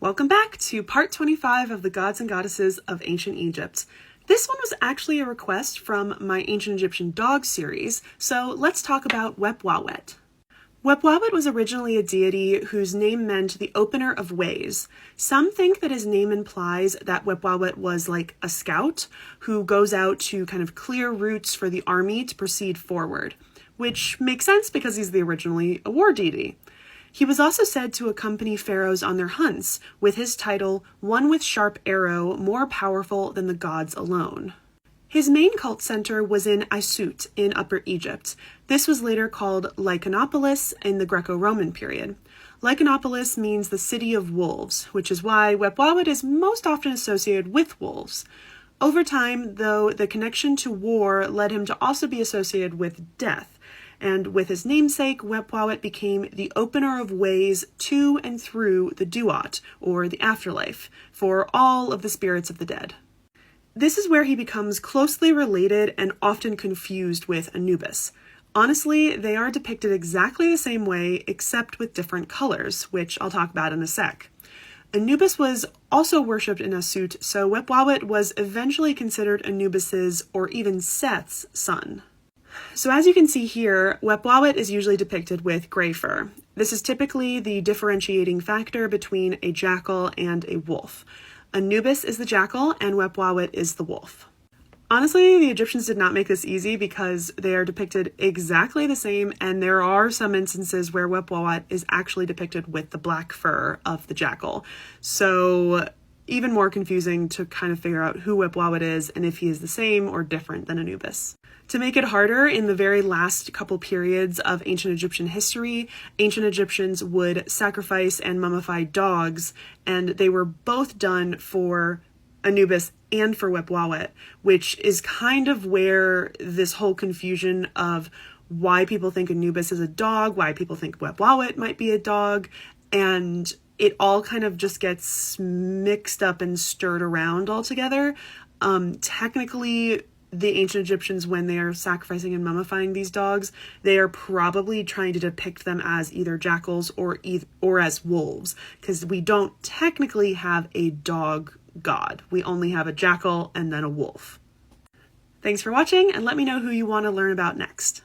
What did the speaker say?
Welcome back to part 25 of the Gods and Goddesses of Ancient Egypt. This one was actually a request from my Ancient Egyptian Dog series, so let's talk about Wepwawet. Wepwawet was originally a deity whose name meant the opener of ways. Some think that his name implies that Wepwawet was like a scout who goes out to kind of clear routes for the army to proceed forward, which makes sense because he's originally a war deity. He was also said to accompany pharaohs on their hunts, with his title, "One with sharp arrow, more powerful than the gods alone." His main cult center was in Aisut in Upper Egypt. This was later called Lycaonopolis in the Greco-Roman period. Lycaonopolis means the city of wolves, which is why Wepwawet is most often associated with wolves. Over time, though, the connection to war led him to also be associated with death. And with his namesake, Wepwawet became the opener of ways to and through the duat, or the afterlife, for all of the spirits of the dead. This is where he becomes closely related and often confused with Anubis. Honestly, they are depicted exactly the same way, except with different colors, which I'll talk about in a sec. Anubis was also worshipped in Aisut, so Wepwawet was eventually considered Anubis's, or even Seth's, son. So as you can see here, Wepwawet is usually depicted with gray fur. This is typically the differentiating factor between a jackal and a wolf. Anubis is the jackal and Wepwawet is the wolf. Honestly, the Egyptians did not make this easy because they are depicted exactly the same, and there are some instances where Wepwawet is actually depicted with the black fur of the jackal. So even more confusing to kind of figure out who Wepwawet is and if he is the same or different than Anubis. To make it harder, in the very last couple periods of ancient Egyptian history, ancient Egyptians would sacrifice and mummify dogs, and they were both done for Anubis and for Wepwawet, which is kind of where this whole confusion of why people think Anubis is a dog, why people think Wepwawet might be a dog, and it all kind of just gets mixed up and stirred around all together. Technically, the ancient Egyptians, when they are sacrificing and mummifying these dogs, they are probably trying to depict them as either jackals or as wolves, because we don't technically have a dog god. We only have a jackal and then a wolf. Thanks for watching, and let me know who you want to learn about next.